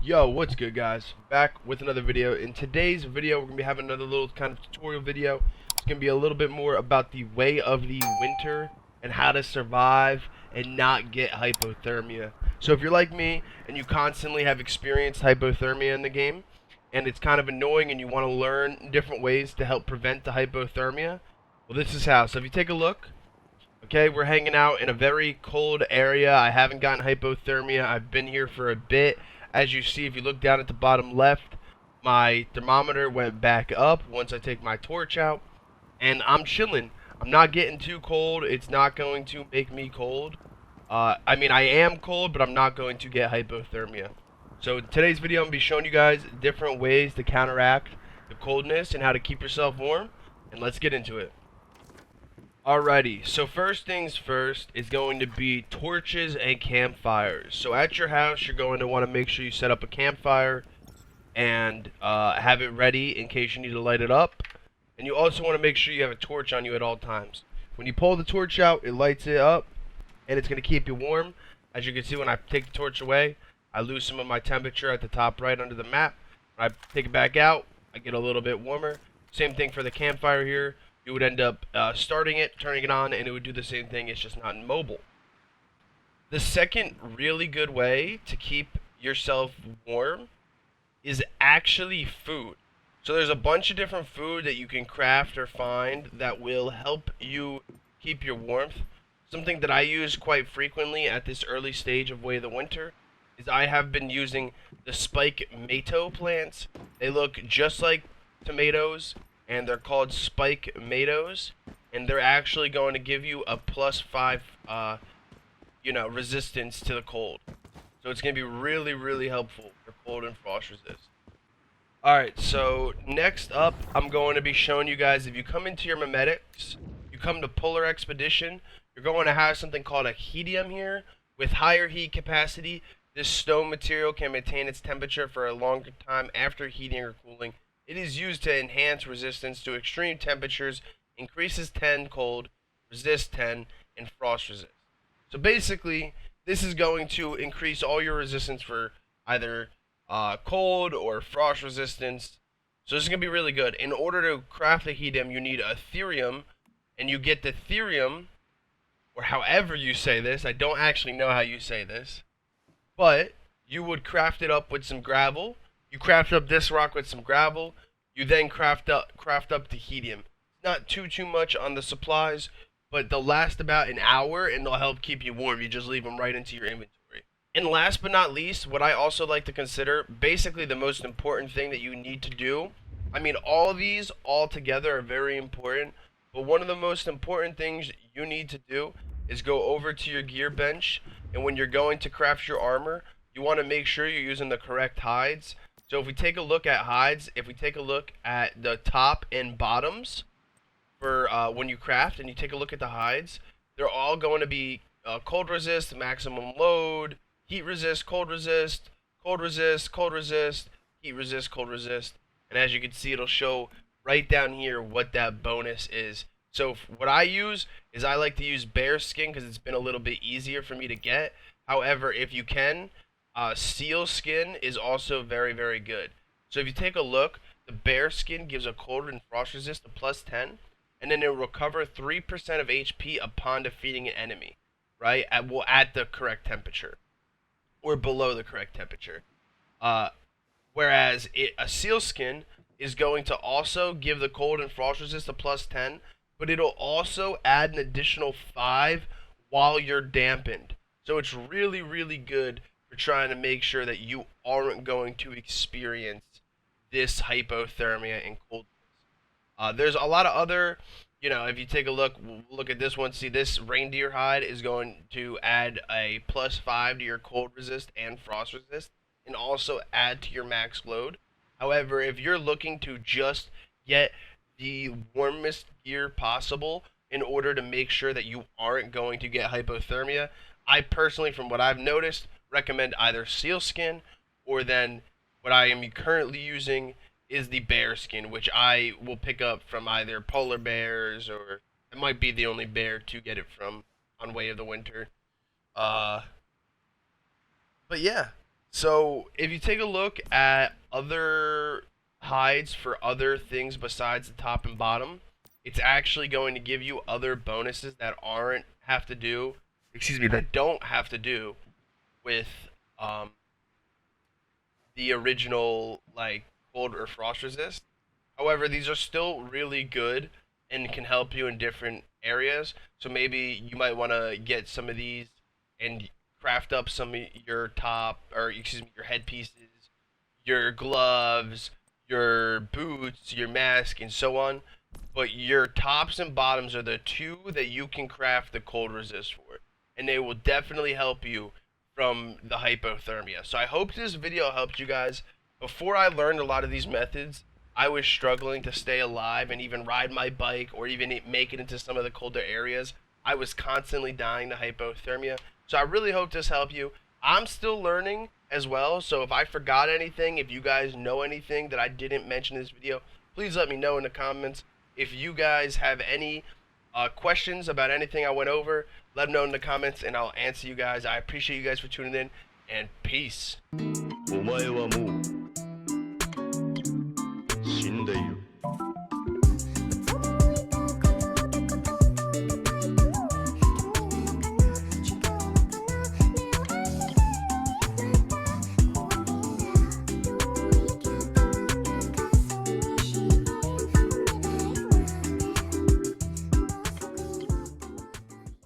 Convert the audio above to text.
Yo, what's good, guys? Back with another video. In today's video, we're going to be having another little kind of tutorial video. It's going to be a little bit more about the way of the winter and how to survive and not get hypothermia. So if you're like me and you constantly have experienced hypothermia in the game, and it's kind of annoying and you want to learn different ways to help prevent the hypothermia, well, this is how. So if you take a look, okay, we're hanging out in a very cold area. I haven't gotten hypothermia. I've been here for a bit. As you see, if you look down at the bottom left, my thermometer went back up once I take my torch out. And I'm chilling. I'm not getting too cold. It's not going to make me cold. I mean, I am cold, but I'm not going to get hypothermia. So in today's video, I'm going to be showing you guys different ways to counteract the coldness and how to keep yourself warm. And let's get into it. Alrighty, so first things first is going to be torches and campfires. So at your house, you're going to want to make sure you set up a campfire and have it ready in case you need to light it up. And you also want to make sure you have a torch on you at all times. When you pull the torch out, it lights it up and it's going to keep you warm. As you can see, when I take the torch away, I lose some of my temperature at the top right under the map. When I take it back out, I get a little bit warmer. Same thing for the campfire here. You would end up starting it, turning it on, and it would do the same thing. It's just not mobile. The second really good way to keep yourself warm is actually food. So there's a bunch of different food that you can craft or find that will help you keep your warmth. Something that I use quite frequently at this early stage of Way of the Winter is I have been using the spike mato plants. They look just like tomatoes, and they're called spike matos, and they're actually going to give you a +5 resistance to the cold. So it's going to be really, really helpful for cold and frost resist. Alright, so next up, I'm going to be showing you guys, if you come into your memetics, you come to Polar Expedition, you're going to have something called a hedium here. With higher heat capacity, this stone material can maintain its temperature for a longer time after heating or cooling. It is used to enhance resistance to extreme temperatures, increases 10 cold, resist 10, and frost resist. So basically, this is going to increase all your resistance for either cold or frost resistance. So this is going to be really good. In order to craft a hedium, you need a therium, and you get the therium, or however you say this. I don't actually know how you say this, but you would craft it up with some gravel. You craft up this rock with some gravel. You then craft up the hedium. Not too much on the supplies, but they'll last about an hour and they'll help keep you warm. You just leave them right into your inventory. And last but not least, what I also like to consider, basically the most important thing that you need to do. I mean, all of these all together are very important, but one of the most important things you need to do is go over to your gear bench, and when you're going to craft your armor, you want to make sure you're using the correct hides. So if we take a look at hides, if we take a look at the top and bottoms for when you craft, and you take a look at the hides, they're all going to be cold resist, maximum load, heat resist, cold resist, cold resist, cold resist, heat resist, cold resist. And as you can see, it'll show right down here what that bonus is. So what I use is I like to use bear skin because it's been a little bit easier for me to get. However, if you can, seal skin is also very, very good. So if you take a look, the bear skin gives a cold and frost resist of +10, and then it will recover 3% of HP upon defeating an enemy, right? At the correct temperature, or below the correct temperature. Whereas a seal skin is going to also give the cold and frost resist a +10, but it'll also add an additional 5 while you're dampened. So it's really, really good for trying to make sure that you aren't going to experience this hypothermia and coldness. There's a lot of other, if you take a look at this one, see this reindeer hide is going to add a +5 to your cold resist and frost resist, and also add to your max load. However, if you're looking to just get the warmest gear possible in order to make sure that you aren't going to get hypothermia, I personally, from what I've noticed, recommend either sealskin, or then what I am currently using is the bear skin, which I will pick up from either Polar Bears, or it might be the only bear to get it from on Way of the Winter. But yeah, So if you take a look at other hides for other things besides the top and bottom, it's actually going to give you other bonuses that that don't have to do with um, the original like cold or frost resist. However, these are still really good and can help you in different areas. So maybe you might want to get some of these and craft up some of your your headpieces, your gloves, your boots, your mask, and so on. But your tops and bottoms are the two that you can craft the cold resist for, and they will definitely help you from the hypothermia. So I hope this video helped you guys. Before I learned a lot of these methods, I was struggling to stay alive and even ride my bike or even make it into some of the colder areas. I was constantly dying to hypothermia. So I really hope this helped you. I'm still learning as well, so if I forgot anything, if you guys know anything that I didn't mention in this video, please let me know in the comments. If you guys have any questions about anything I went over, let them know in the comments and I'll answer you guys. I appreciate you guys for tuning in, and peace. お前はもう死んでいる。